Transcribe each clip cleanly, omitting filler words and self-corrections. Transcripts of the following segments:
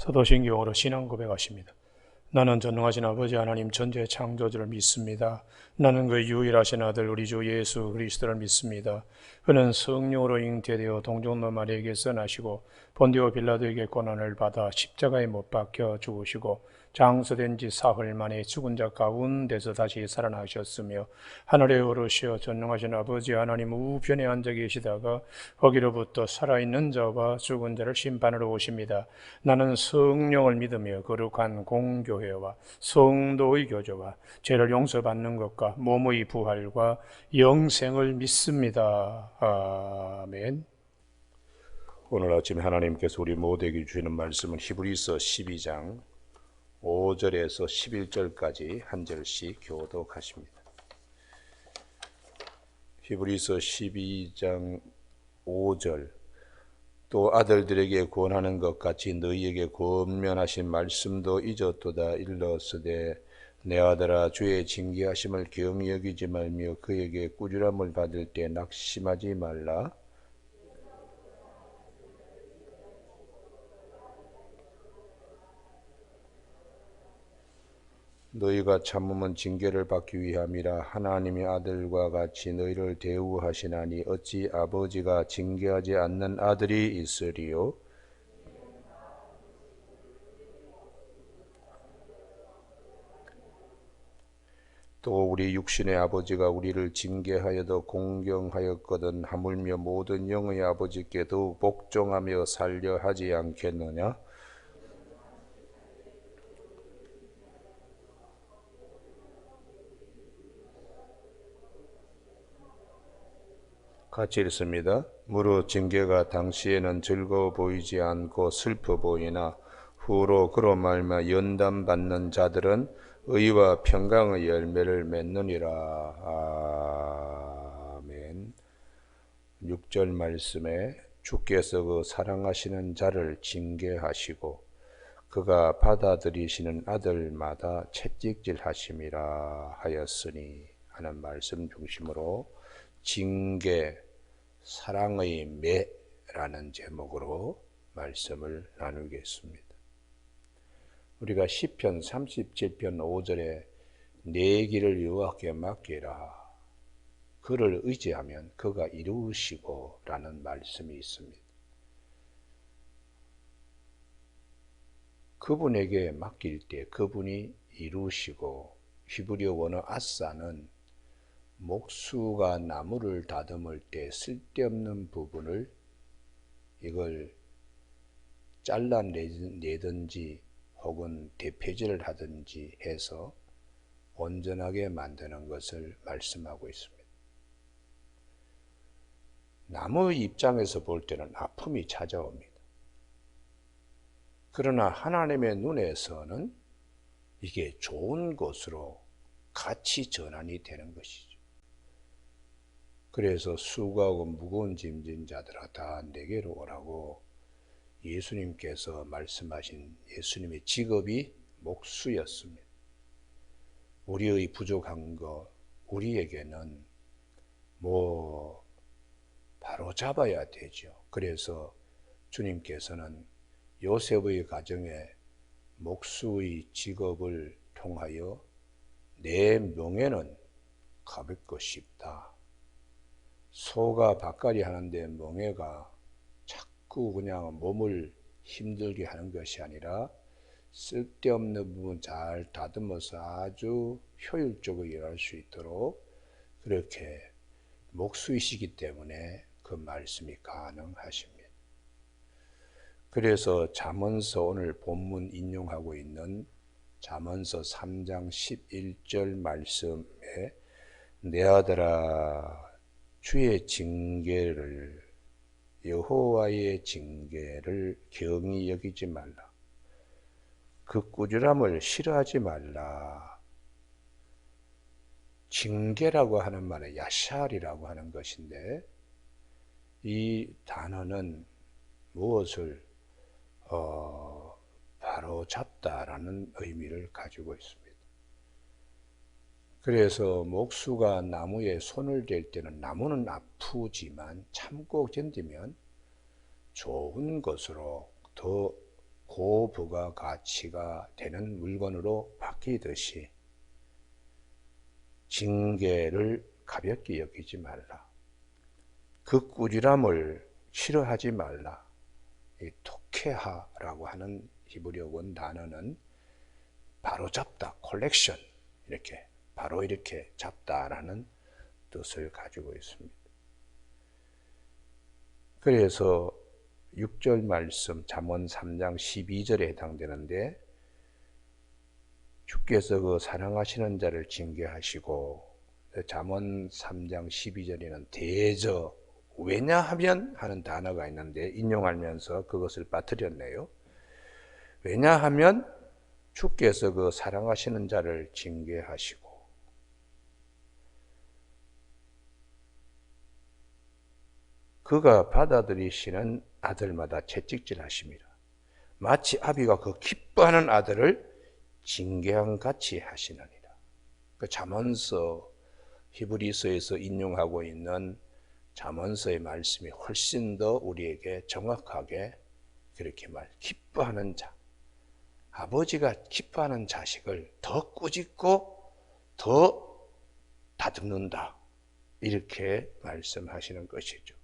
사도신경으로 신앙 고백하십니다. 나는 전능하신 아버지 하나님 전지의 창조주를 믿습니다. 나는 그 유일하신 아들 우리 주 예수 그리스도를 믿습니다. 그는 성령으로 잉태되어 동정녀 마리아에게서 나시고 본디오 빌라도에게 고난을 받아 십자가에 못 박혀 죽으시고 장서된 지 사흘 만에 죽은 자 가운데서 다시 살아나셨으며 하늘에 오르시어 전능하신 아버지 하나님 우편에 앉아 계시다가 거기로부터 살아있는 자와 죽은 자를 심판하러 오십니다. 나는 성령을 믿으며 거룩한 공교회와 성도의 교제와 죄를 용서받는 것과 몸의 부활과 영생을 믿습니다. 아멘. 오늘 아침에 하나님께서 우리 모두에게 주시는 말씀은 히브리서 12장 5절에서 11절까지 한 절씩 교독하십니다. 히브리서 12장 5절 또 아들들에게 권하는 것 같이 너희에게 권면하신 말씀도 잊었도다. 일러스되 내 아들아 주의 징계하심을 경히 여기지 말며 그에게 꾸지람을 받을 때 낙심하지 말라. 너희가 참으면 징계를 받기 위함이라. 하나님의 아들과 같이 너희를 대우하시나니 어찌 아버지가 징계하지 않는 아들이 있으리요? 또 우리 육신의 아버지가 우리를 징계하여도 공경하였거든 하물며 모든 영의 아버지께 더욱 복종하며 살려 하지 않겠느냐? 같이 읽습니다. 무릇 징계가 당시에는 즐거워 보이지 않고 슬퍼 보이나 후로 그로 말미암아 연단받는 자들은 의와 평강의 열매를 맺느니라. 아멘. 6절 말씀에 주께서 그 사랑하시는 자를 징계하시고 그가 받아들이시는 아들마다 채찍질 하심이라 하였으니 하는 말씀 중심으로 징계, 사랑의 매라는 제목으로 말씀을 나누겠습니다. 우리가 시편 37편 5절에 내 길을 여호와께 맡기라. 그를 의지하면 그가 이루시고 라는 말씀이 있습니다. 그분에게 맡길 때 그분이 이루시고, 히브리어 원어 아사는 목수가 나무를 다듬을 때 쓸데없는 부분을 이걸 잘라내든지 혹은 대폐질을 하든지 해서 온전하게 만드는 것을 말씀하고 있습니다. 나무의 입장에서 볼 때는 아픔이 찾아옵니다. 그러나 하나님의 눈에서는 이게 좋은 것으로 같이 전환이 되는 것이죠. 그래서 수고하고 무거운 짐진 자들아 다 내게로 오라고 예수님께서 말씀하신 예수님의 직업이 목수였습니다. 우리의 부족한 것, 우리에게는 바로 잡아야 되죠. 그래서 주님께서는 요셉의 가정에 목수의 직업을 통하여 내 멍에는 가볍고 쉽다. 소가 밭갈이 하는데 멍에가 자꾸 그냥 몸을 힘들게 하는 것이 아니라 쓸데없는 부분 잘 다듬어서 아주 효율적으로 일할 수 있도록 그렇게 목수이시기 때문에 그 말씀이 가능하십니다. 그래서 잠언서 오늘 본문 인용하고 있는 잠언서 3장 11절 말씀에 내 아들아 주의 징계를 여호와의 징계를 경히 여기지 말라. 그 꾸지람을 싫어하지 말라. 징계라고 하는 말은 야샬이라고 하는 것인데 이 단어는 무엇을 바로 잡다라는 의미를 가지고 있습니다. 그래서 목수가 나무에 손을 댈 때는 나무는 아프지만 참고 견디면 좋은 것으로 더 고부가가치가 되는 물건으로 바뀌듯이 징계를 가볍게 여기지 말라. 그 꾸지람을 싫어하지 말라. 이 토케하라고 하는 히브리어 원 단어는 바로잡다, 콜렉션, 이렇게 바로 이렇게 잡다라는 뜻을 가지고 있습니다. 그래서 6절 말씀 잠언 3장 12절에 해당되는데, 주께서 그 사랑하시는 자를 징계하시고, 잠언 3장 12절에는 대저, 왜냐하면 하는 단어가 있는데 인용하면서 그것을 빠뜨렸네요. 왜냐하면 주께서 그 사랑하시는 자를 징계하시고, 그가 받아들이시는 아들마다 채찍질 하십니다. 마치 아비가 그 기뻐하는 아들을 징계한 같이 하시느니라. 그 잠언서, 히브리서에서 인용하고 있는 잠언서의 말씀이 훨씬 더 우리에게 정확하게 그렇게 기뻐하는 자, 아버지가 기뻐하는 자식을 더 꾸짖고 더 다듬는다, 이렇게 말씀하시는 것이죠.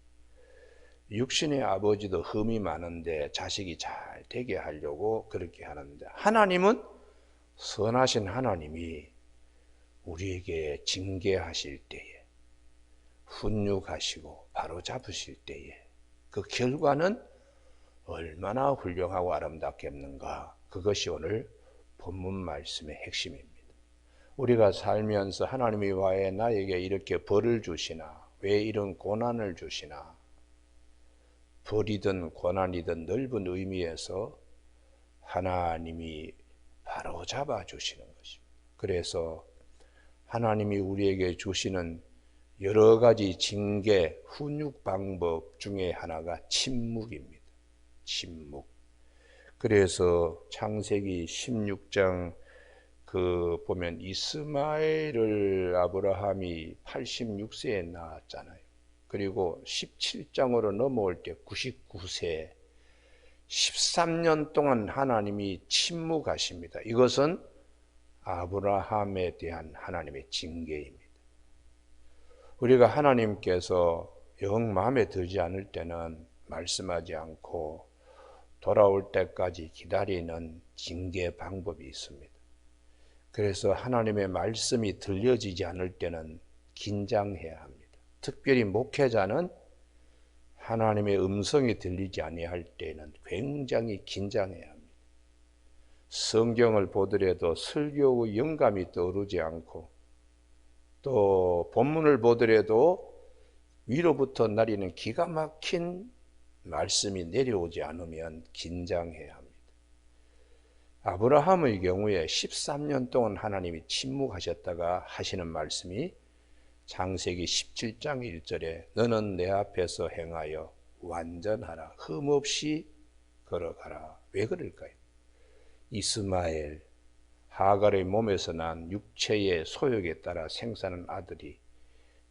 육신의 아버지도 흠이 많은데 자식이 잘 되게 하려고 그렇게 하는데, 하나님은 선하신 하나님이 우리에게 징계하실 때에, 훈육하시고 바로 잡으실 때에 그 결과는 얼마나 훌륭하고 아름답겠는가. 그것이 오늘 본문 말씀의 핵심입니다. 우리가 살면서 하나님이 왜 나에게 이렇게 벌을 주시나, 왜 이런 고난을 주시나, 벌이든 고난이든 넓은 의미에서 하나님이 바로 잡아주시는 것입니다. 그래서 하나님이 우리에게 주시는 여러 가지 징계, 훈육 방법 중에 하나가 침묵입니다. 침묵. 그래서 창세기 16장 보면 이스마엘을 아브라함이 86세에 낳았잖아요. 그리고 17장으로 넘어올 때 99세, 13년 동안 하나님이 침묵하십니다. 이것은 아브라함에 대한 하나님의 징계입니다. 우리가 하나님께서 영 마음에 들지 않을 때는 말씀하지 않고 돌아올 때까지 기다리는 징계 방법이 있습니다. 그래서 하나님의 말씀이 들려지지 않을 때는 긴장해야 합니다. 특별히 목회자는 하나님의 음성이 들리지 아니할 때는 굉장히 긴장해야 합니다. 성경을 보더라도 설교의 영감이 떠오르지 않고, 또 본문을 보더라도 위로부터 내리는 기가 막힌 말씀이 내려오지 않으면 긴장해야 합니다. 아브라함의 경우에 13년 동안 하나님이 침묵하셨다가 하시는 말씀이 창세기 17장 1절에 너는 내 앞에서 행하여 완전하라, 흠없이 걸어가라. 왜 그럴까요? 이스마엘, 하갈의 몸에서 난 육체의 소욕에 따라 생사는 아들이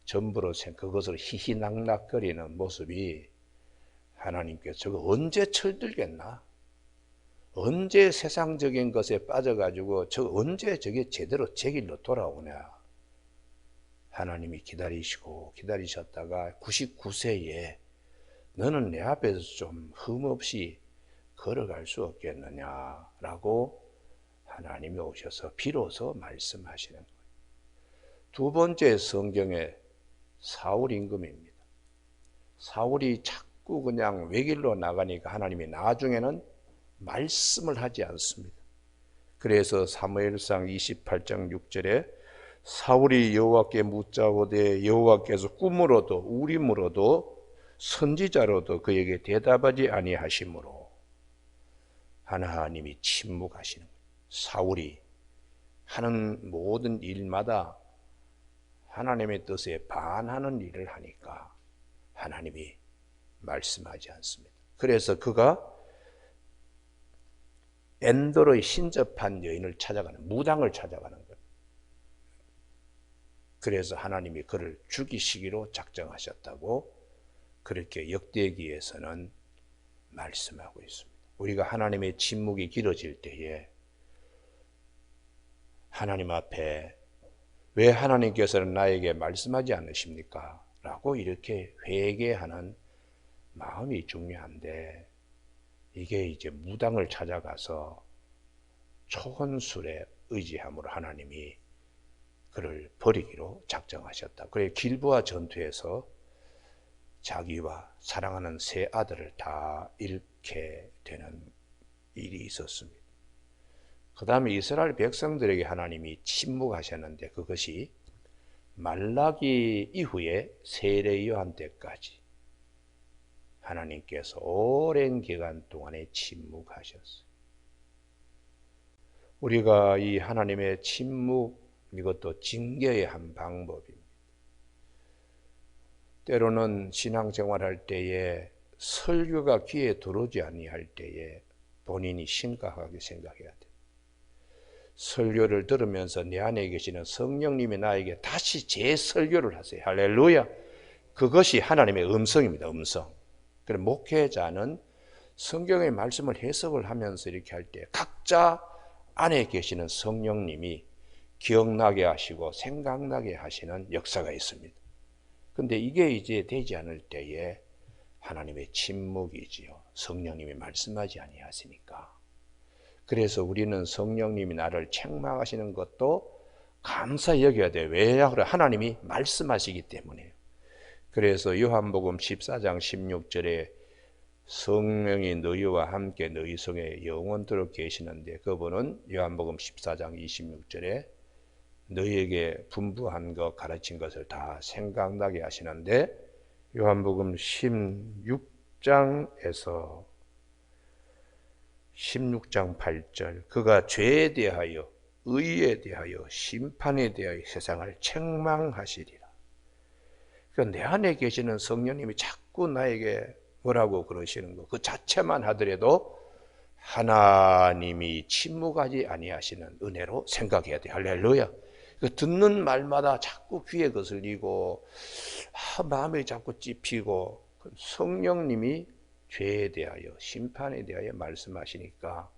전부로 그것을 희희낙낙거리는 모습이, 하나님께서 저거 언제 철들겠나? 언제 세상적인 것에 빠져가지고 언제 저게 제대로 제 길로 돌아오냐? 하나님이 기다리셨다가 99세에 너는 내 앞에서 좀 흠없이 걸어갈 수 없겠느냐라고 하나님이 오셔서 비로소 말씀하시는 거예요. 두 번째 성경의 사울 임금입니다. 사울이 자꾸 그냥 외길로 나가니까 하나님이 나중에는 말씀을 하지 않습니다. 그래서 사무엘상 28장 6절에 사울이 여호와께 묻자오되 여호와께서 꿈으로도 우림으로도 선지자로도 그에게 대답하지 아니하시므로 하나님이 침묵하시는 거예요. 사울이 하는 모든 일마다 하나님의 뜻에 반하는 일을 하니까 하나님이 말씀하지 않습니다. 그래서 그가 엔돌의 신접한 여인을 찾아가는, 무당을 찾아가는 거예요. 그래서 하나님이 그를 죽이시기로 작정하셨다고 그렇게 역대기에서는 말씀하고 있습니다. 우리가 하나님의 침묵이 길어질 때에 하나님 앞에 왜 하나님께서는 나에게 말씀하지 않으십니까? 라고 이렇게 회개하는 마음이 중요한데, 이게 이제 무당을 찾아가서 초혼술에 의지함으로 하나님이 그를 버리기로 작정하셨다. 그래 길보아 전투에서 자기와 사랑하는 세 아들을 다 잃게 되는 일이 있었습니다. 그 다음에 이스라엘 백성들에게 하나님이 침묵하셨는데, 그것이 말라기 이후에 세례 요한 때까지 하나님께서 오랜 기간 동안에 침묵하셨어요. 우리가 이 하나님의 침묵, 이것도 징계의 한 방법입니다. 때로는 신앙생활할 때에 설교가 귀에 들어오지 아니할 때에 본인이 심각하게 생각해야 돼요. 설교를 들으면서 내 안에 계시는 성령님이 나에게 다시 재설교를 하세요. 할렐루야. 그것이 하나님의 음성입니다. 음성. 그래서 목회자는 성경의 말씀을 해석을 하면서 이렇게 할 때 각자 안에 계시는 성령님이 기억나게 하시고 생각나게 하시는 역사가 있습니다. 근데 이게 이제 되지 않을 때에 하나님의 침묵이지요. 성령님이 말씀하지 아니하시니까. 그래서 우리는 성령님이 나를 책망하시는 것도 감사히 여겨야 돼요. 왜냐? 하나님이 말씀하시기 때문에요. 그래서 요한복음 14장 16절에 성령이 너희와 함께 너희 성에 영원토록 계시는데, 그분은 요한복음 14장 26절에 너희에게 분부한 것, 가르친 것을 다 생각나게 하시는데, 요한복음 16장에서 16장 8절, 그가 죄에 대하여 의에 대하여 심판에 대하여 세상을 책망하시리라. 그러니까 내 안에 계시는 성령님이 자꾸 나에게 뭐라고 그러시는 거, 그 자체만 하더라도 하나님이 침묵하지 아니하시는 은혜로 생각해야 돼. 할렐루야. 그 듣는 말마다 자꾸 귀에 거슬리고 마음이 자꾸 찝히고, 성령님이 죄에 대하여 심판에 대하여 말씀하시니까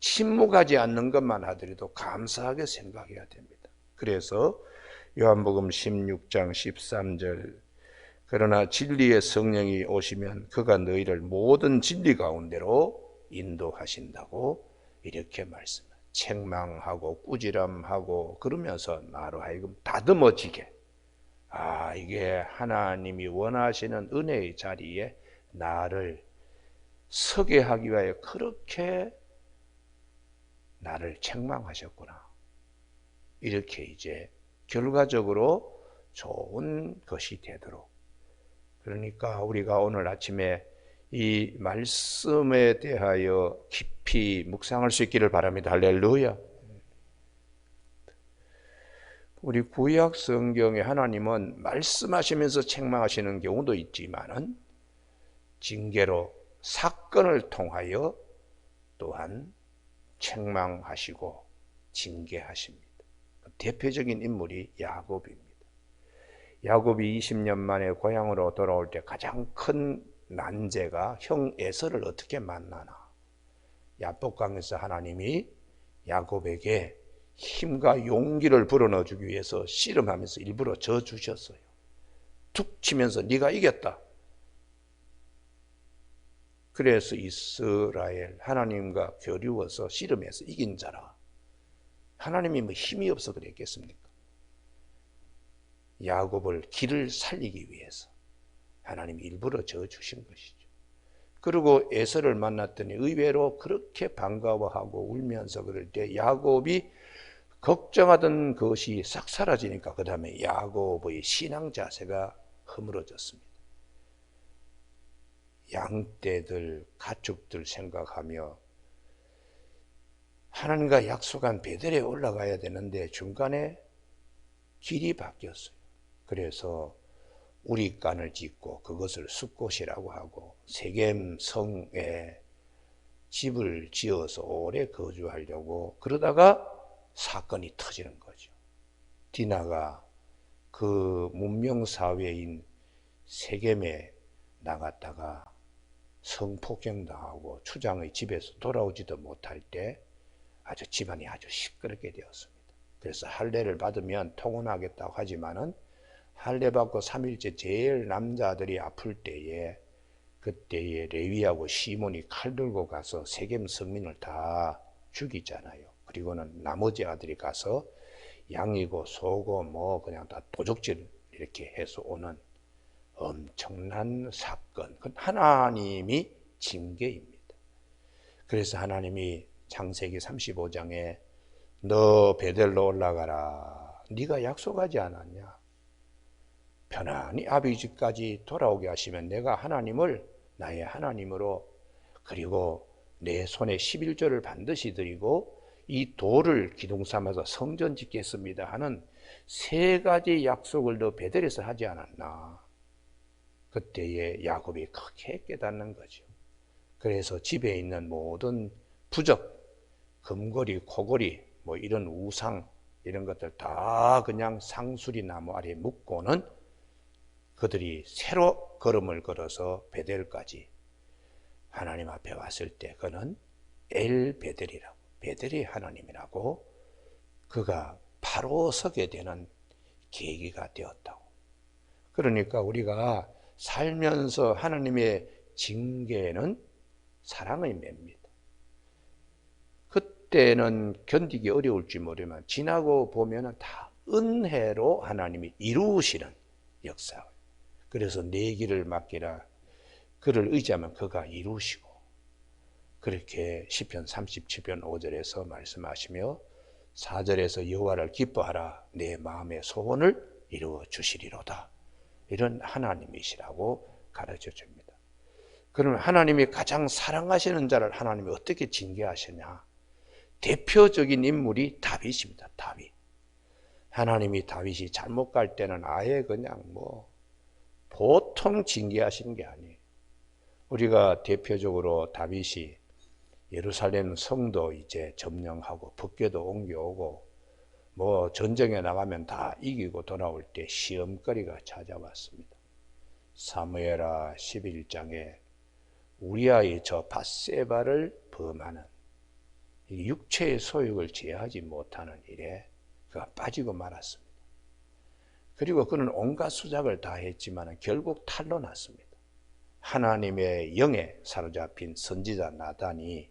침묵하지 않는 것만 하더라도 감사하게 생각해야 됩니다. 그래서 요한복음 16장 13절, 그러나 진리의 성령이 오시면 그가 너희를 모든 진리 가운데로 인도하신다고 이렇게 말씀합니다. 책망하고 꾸지람하고 그러면서 나로 하여금 다듬어지게, 이게 하나님이 원하시는 은혜의 자리에 나를 서게 하기 위하여 그렇게 나를 책망하셨구나. 이렇게 이제 결과적으로 좋은 것이 되도록. 그러니까 우리가 오늘 아침에 이 말씀에 대하여 깊이 묵상할 수 있기를 바랍니다. 할렐루야. 우리 구약 성경에 하나님은 말씀하시면서 책망하시는 경우도 있지만은 징계로 사건을 통하여 또한 책망하시고 징계하십니다. 대표적인 인물이 야곱입니다. 야곱이 20년 만에 고향으로 돌아올 때 가장 큰 난제가 형 에서를 어떻게 만나나. 야복강에서 하나님이 야곱에게 힘과 용기를 불어넣어 주기 위해서 씨름하면서 일부러 져 주셨어요. 툭 치면서 네가 이겼다. 그래서 이스라엘, 하나님과 겨루어서 씨름해서 이긴 자라. 하나님이 뭐 힘이 없어 그랬겠습니까? 야곱을 길을 살리기 위해서 하나님이 일부러 져주신 것이죠. 그리고 에서를 만났더니 의외로 그렇게 반가워하고 울면서 그럴 때 야곱이 걱정하던 것이 싹 사라지니까 그 다음에 야곱의 신앙 자세가 허물어졌습니다. 양떼들, 가축들 생각하며 하나님과 약속한 베델에 올라가야 되는데 중간에 길이 바뀌었어요. 그래서 우리간을 짓고 그것을 숫곳이라고 하고 세겜 성에 집을 지어서 오래 거주하려고 그러다가 사건이 터지는 거죠. 디나가 그 문명사회인 세겜에 나갔다가 성폭행 당하고 추장의 집에서 돌아오지도 못할 때 아주 집안이 아주 시끄럽게 되었습니다. 그래서 할례를 받으면 통혼하겠다고 하지만은 할례 받고 3일째 제일 남자들이 아플 때에 그때에 레위하고 시몬이 칼 들고 가서 세겜 성민을 다 죽이잖아요. 그리고는 나머지 아들이 가서 양이고 소고 뭐 그냥 다 도적질 이렇게 해서 오는 엄청난 사건. 그건 하나님이 징계입니다. 그래서 하나님이 창세기 35장에 너 베델로 올라가라. 네가 약속하지 않았냐? 편안히 아버지 집까지 돌아오게 하시면 내가 하나님을 나의 하나님으로 그리고 내 손에 11조를 반드시 드리고 이 돌을 기둥 삼아서 성전 짓겠습니다 하는 세 가지 약속을 너 베델에서 하지 않았나. 그때에 야곱이 크게 깨닫는 거죠. 그래서 집에 있는 모든 부적, 금고리, 코고리, 뭐 이런 우상 이런 것들 다 그냥 상수리 나무 아래에 묶고는 그들이 새로 걸음을 걸어서 베델까지 하나님 앞에 왔을 때 그는 엘 베델이라고, 베델이 하나님이라고 그가 바로 서게 되는 계기가 되었다고. 그러니까 우리가 살면서 하나님의 징계는 사랑의 매입니다. 그때는 견디기 어려울지 모르지만 지나고 보면 다 은혜로 하나님이 이루시는 역사. 그래서 내 길을 맡기라. 그를 의지하면 그가 이루시고 그렇게 시편 37편 5절에서 말씀하시며 4절에서 여호와를 기뻐하라. 내 마음의 소원을 이루어 주시리로다. 이런 하나님이시라고 가르쳐 줍니다. 그러면 하나님이 가장 사랑하시는 자를 하나님이 어떻게 징계하시냐? 대표적인 인물이 다윗입니다. 다윗. 하나님이 다윗이 잘못 갈 때는 아예 그냥 뭐 보통 징계하시는 게 아니에요. 우리가 대표적으로 다윗이 예루살렘 성도 이제 점령하고 법궤도 옮겨오고 뭐 전쟁에 나가면 다 이기고 돌아올 때 시험거리가 찾아왔습니다. 사무엘하 11장에 우리아의 저 밧세바를 범하는 육체의 소욕을 제어하지 못하는 일에 그가 빠지고 말았습니다. 그리고 그는 온갖 수작을 다 했지만 결국 탈로 났습니다. 하나님의 영에 사로잡힌 선지자 나단이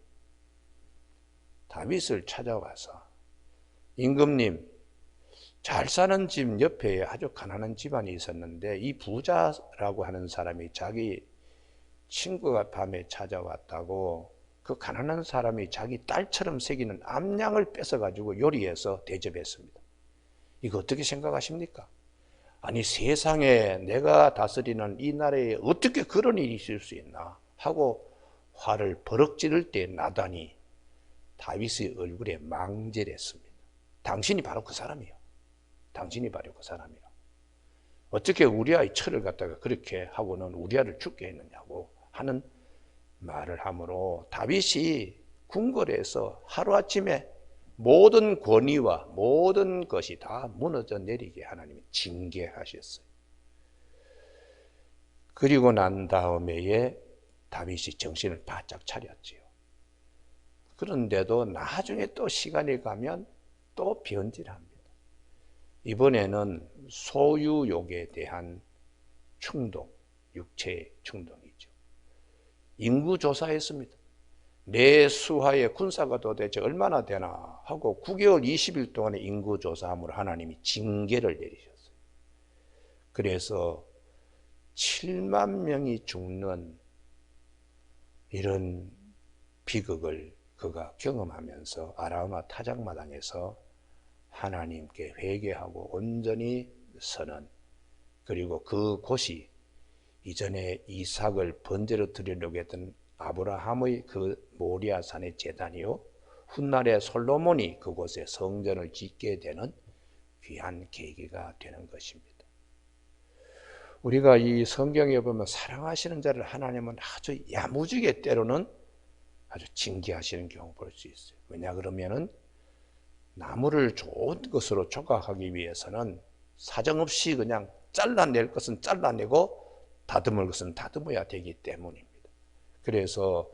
다윗을 찾아와서 임금님, 잘 사는 집 옆에 아주 가난한 집안이 있었는데 이 부자라고 하는 사람이 자기 친구가 밤에 찾아왔다고 그 가난한 사람이 자기 딸처럼 새기는 암양을 뺏어가지고 요리해서 대접했습니다. 이거 어떻게 생각하십니까? 아니 세상에 내가 다스리는 이 나라에 어떻게 그런 일이 있을 수 있나 하고 화를 버럭 지를 때 나단이 다윗의 얼굴에 망절했습니다. 당신이 바로 그 사람이요. 당신이 바로 그 사람이요. 어떻게 우리아의 철을 갖다가 그렇게 하고는 우리아를 죽게 했느냐고 하는 말을 하므로 다윗이 궁궐에서 하루아침에 모든 권위와 모든 것이 다 무너져 내리게 하나님이 징계하셨어요. 그리고 난 다음에 다윗이 정신을 바짝 차렸지요. 그런데도 나중에 또 시간이 가면 또 변질합니다. 이번에는 소유욕에 대한 충동, 육체의 충동이죠. 인구조사했습니다. 내 수하의 군사가 도대체 얼마나 되나 하고 9개월 20일 동안의 인구조사함으로 하나님이 징계를 내리셨어요. 그래서 7만 명이 죽는 이런 비극을 그가 경험하면서 아라우마 타작마당에서 하나님께 회개하고 온전히 서는, 그리고 그 곳이 이전에 이삭을 번제로 드리려고 했던 아브라함의 그 모리아산의 제단이요, 훗날에 솔로몬이 그곳에 성전을 짓게 되는 귀한 계기가 되는 것입니다. 우리가 이 성경에 보면 사랑하시는 자를 하나님은 아주 야무지게 때로는 아주 징계하시는 경우 볼 수 있어요. 왜냐 그러면은 나무를 좋은 것으로 조각하기 위해서는 사정없이 그냥 잘라낼 것은 잘라내고 다듬을 것은 다듬어야 되기 때문입니다. 그래서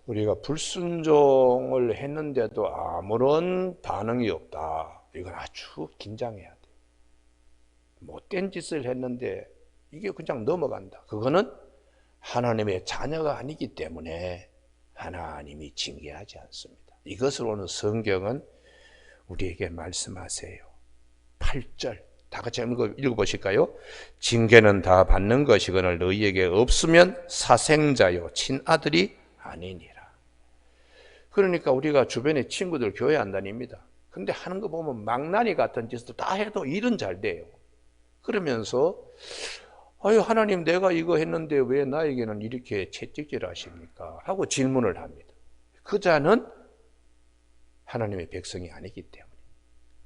우리가 불순종을 했는데도 아무런 반응이 없다. 이건 아주 긴장해야 돼. 못된 짓을 했는데 이게 그냥 넘어간다. 그거는 하나님의 자녀가 아니기 때문에 하나님이 징계하지 않습니다. 이것을 오늘 성경은 우리에게 말씀하세요. 8절 다 같이 읽어보실까요? 징계는 다 받는 것이거늘 너희에게 없으면 사생자요 친아들이 아니니라. 그러니까 우리가 주변에 친구들 교회 안 다닙니다. 근데 하는 거 보면 망나니 같은 짓도 다 해도 일은 잘 돼요. 그러면서 아유 하나님 내가 이거 했는데 왜 나에게는 이렇게 채찍질 하십니까? 하고 질문을 합니다. 그 자는 하나님의 백성이 아니기 때문에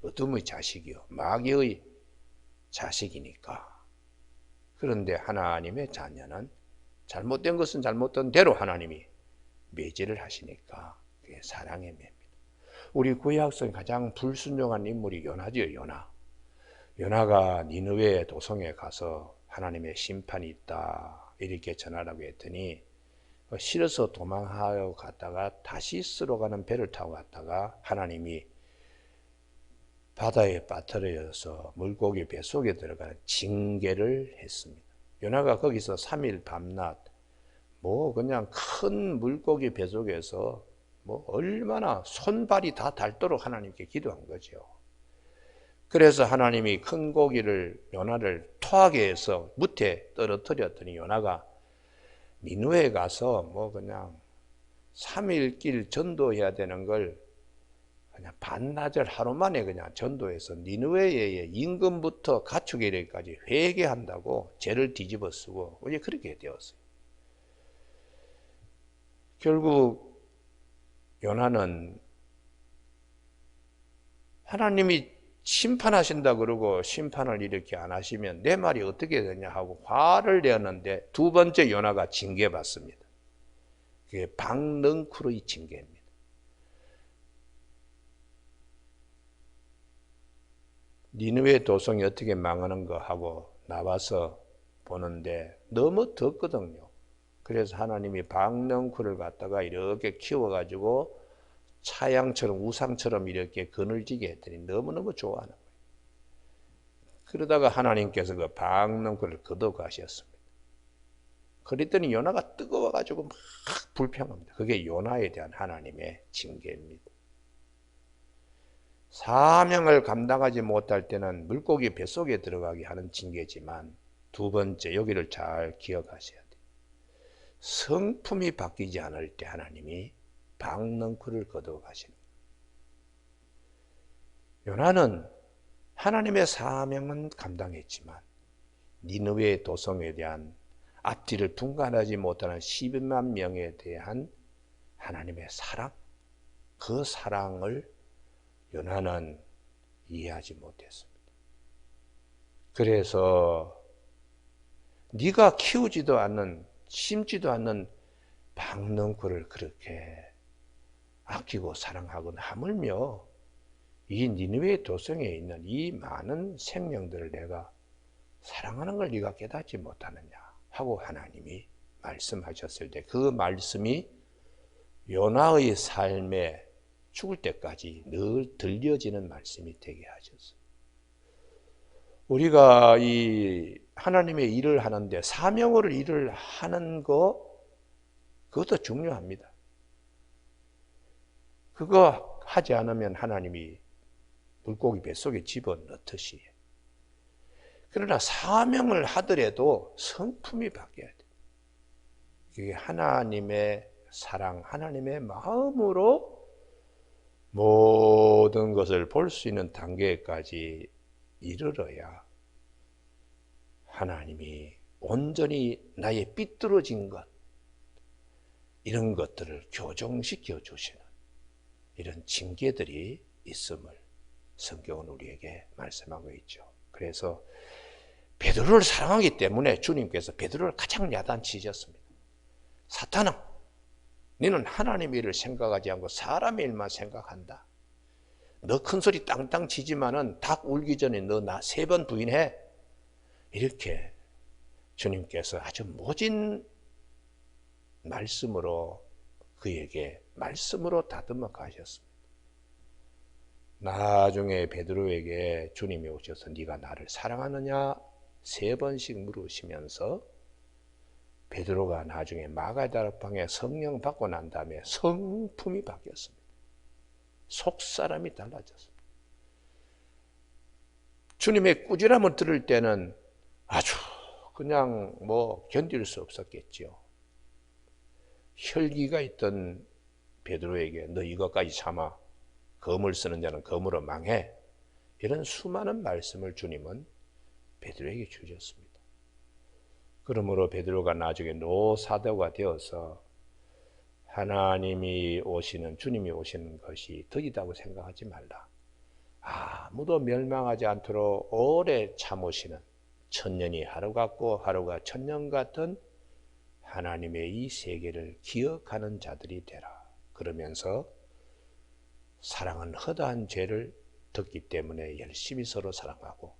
어둠의 자식이요 마귀의 자식이니까. 그런데 하나님의 자녀는 잘못된 것은 잘못된 대로 하나님이 매질을 하시니까 그게 사랑의 매입니다. 우리 구약성에 가장 불순종한 인물이 요나지요. 요나가 니느웨 도성에 가서 하나님의 심판이 있다 이렇게 전하라고 했더니 싫어서 도망하여 갔다가 다시스로 가는 배를 타고 갔다가 하나님이 바다에 빠뜨려서 물고기 뱃속에 들어가는 징계를 했습니다. 요나가 거기서 3일 밤낮 그냥 큰 물고기 뱃속에서 얼마나 손발이 다 닳도록 하나님께 기도한 거죠. 그래서 하나님이 큰 고기를 요나를 토하게 해서 무태 떨어뜨렸더니 요나가 니느웨에 가서 그냥 3일 길 전도해야 되는 걸 그냥 반나절 하루 만에 그냥 전도해서 니느웨의 임금부터 가축에 이르기까지 회개한다고 죄를 뒤집어 쓰고 이제 그렇게 되었어요. 결국 요나는 하나님이 심판하신다 그러고 심판을 이렇게 안 하시면 내 말이 어떻게 되냐 하고 화를 내었는데 두 번째 요나가 징계받습니다. 그게 박능쿨의 징계입니다. 니느웨 도성이 어떻게 망하는 거 하고 나와서 보는데 너무 덥거든요. 그래서 하나님이 박능쿨을 갖다가 이렇게 키워가지고 차양처럼 우상처럼 이렇게 그늘지게 했더니 너무너무 좋아하는 거예요. 그러다가 하나님께서 그 박능쿨을 거둬가셨습니다. 그랬더니 요나가 뜨거워가지고 막 불평합니다. 그게 요나에 대한 하나님의 징계입니다. 사명을 감당하지 못할 때는 물고기 뱃속에 들어가게 하는 징계지만 두 번째 여기를 잘 기억하셔야 돼요. 성품이 바뀌지 않을 때 하나님이 박능쿨을 거두어 가시는 거예요. 요나는 하나님의 사명은 감당했지만 니느웨 도성에 대한 앞뒤를 분간하지 못하는 12만 명에 대한 하나님의 사랑, 그 사랑을 요나는 이해하지 못했습니다. 그래서 네가 키우지도 않는, 심지도 않는 박능쿨을 그렇게 아끼고 사랑하고는 하물며 이 니느웨 도성에 있는 이 많은 생명들을 내가 사랑하는 걸 네가 깨닫지 못하느냐 하고 하나님이 말씀하셨을 때 그 말씀이 요나의 삶에 죽을 때까지 늘 들려지는 말씀이 되게 하셨어요. 우리가 이 하나님의 일을 하는데 사명으로 일을 하는 그것도 중요합니다. 그거 하지 않으면 하나님이 물고기 뱃속에 집어넣듯이. 그러나 사명을 하더라도 성품이 바뀌어야 돼요. 그게 하나님의 사랑, 하나님의 마음으로 모든 것을 볼 수 있는 단계까지 이르러야 하나님이 온전히 나의 삐뚤어진 것, 이런 것들을 교정시켜 주시는 이런 징계들이 있음을 성경은 우리에게 말씀하고 있죠. 그래서 베드로를 사랑하기 때문에 주님께서 베드로를 가장 야단치셨습니다. 사탄아, 너는 하나님의 일을 생각하지 않고 사람의 일만 생각한다. 너 큰 소리 땅땅 치지만은 닭 울기 전에 너 나 3번 부인해. 이렇게 주님께서 아주 모진 말씀으로 그에게 말씀으로 다듬어 가셨습니다. 나중에 베드로에게 주님이 오셔서 네가 나를 사랑하느냐 3번씩 물으시면서 베드로가 나중에 마가다락방에 성령 받고 난 다음에 성품이 바뀌었습니다. 속사람이 달라졌습니다. 주님의 꾸지람을 들을 때는 아주 그냥 견딜 수 없었겠지요. 혈기가 있던 베드로에게 너 이것까지 참아, 검을 쓰는 자는 검으로 망해, 이런 수많은 말씀을 주님은 베드로에게 주셨습니다. 그러므로 베드로가 나중에 노사도가 되어서 하나님이 오시는, 주님이 오시는 것이 덕이다고 생각하지 말라. 아무도 멸망하지 않도록 오래 참으시는, 천년이 하루 같고 하루가 천년 같은 하나님의 이 세계를 기억하는 자들이 되라. 그러면서 사랑은 허다한 죄를 덮기 때문에 열심히 서로 사랑하고,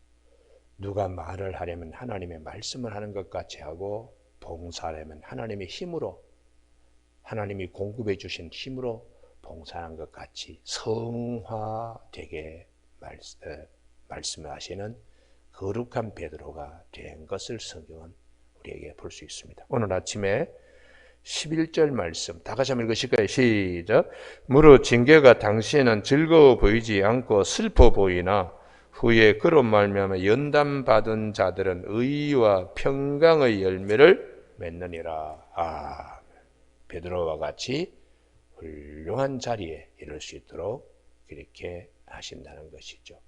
누가 말을 하려면 하나님의 말씀을 하는 것 같이 하고, 봉사하려면 하나님의 힘으로, 하나님이 공급해 주신 힘으로 봉사하는 것 같이 성화되게 말씀하시는 거룩한 베드로가 된 것을 성경은 우리에게 볼 수 있습니다. 오늘 아침에 11절 말씀 다 같이 한번 읽으실까요? 시작. 무릇 징계가 당시에는 즐거워 보이지 않고 슬퍼 보이나 후에 그로 말미암아 연단받은 자들은 의와 평강의 열매를 맺느니라. 베드로와 같이 훌륭한 자리에 이를 수 있도록 이렇게 하신다는 것이죠.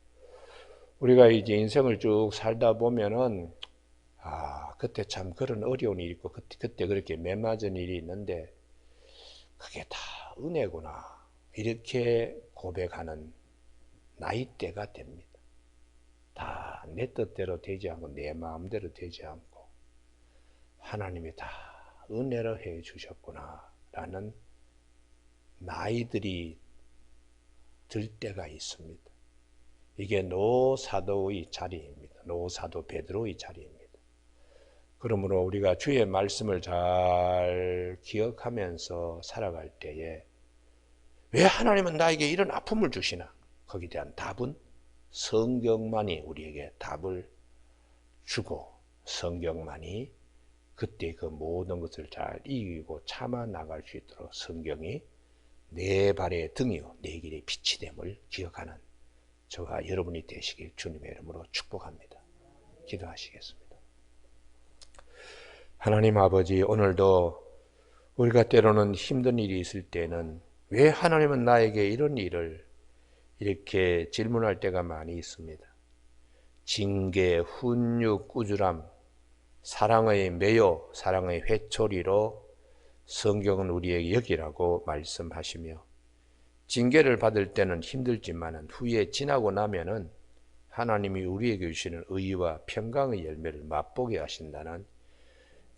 우리가 이제 인생을 쭉 살다 보면은 그때 참 그런 어려운 일이 있고 그때 그렇게 매맞은 일이 있는데 그게 다 은혜구나, 이렇게 고백하는 나이대가 됩니다. 다 내 뜻대로 되지 않고 내 마음대로 되지 않고 하나님이 다 은혜로 해 주셨구나 라는 나이들이 들 때가 있습니다. 이게 노사도의 자리입니다. 노사도 베드로의 자리입니다. 그러므로 우리가 주의 말씀을 잘 기억하면서 살아갈 때에 왜 하나님은 나에게 이런 아픔을 주시나? 거기에 대한 답은 성경만이 우리에게 답을 주고, 성경만이 그때 그 모든 것을 잘 이기고 참아 나갈 수 있도록 성경이 내 발의 등이요 내 길의 빛이 됨을 기억하는 저와 여러분이 되시길 주님의 이름으로 축복합니다. 기도하시겠습니다. 하나님 아버지, 오늘도 우리가 때로는 힘든 일이 있을 때는 왜 하나님은 나에게 이런 일을, 이렇게 질문할 때가 많이 있습니다. 징계, 훈육, 꾸지람, 사랑의 매요, 사랑의 회초리로 성경은 우리에게 여기라고 말씀하시며, 징계를 받을 때는 힘들지만 후에 지나고 나면은 하나님이 우리에게 주시는 의와 평강의 열매를 맛보게 하신다는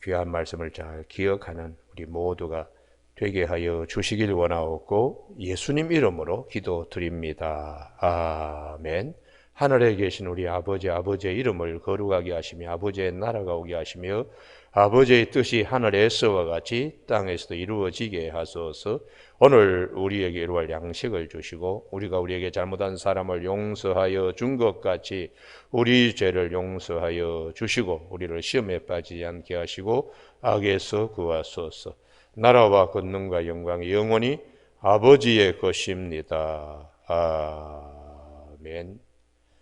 귀한 말씀을 잘 기억하는 우리 모두가 되게 하여 주시길 원하옵고 예수님 이름으로 기도드립니다. 아멘. 하늘에 계신 우리 아버지, 아버지의 이름을 거룩하게 하시며 아버지의 나라가 오게 하시며 아버지의 뜻이 하늘에서와 같이 땅에서도 이루어지게 하소서. 오늘 우리에게 이루어갈 양식을 주시고 우리가 우리에게 잘못한 사람을 용서하여 준 것 같이 우리 죄를 용서하여 주시고 우리를 시험에 빠지지 않게 하시고 악에서 구하소서. 나라와 권능과 영광이 영원히 아버지의 것입니다. 아멘.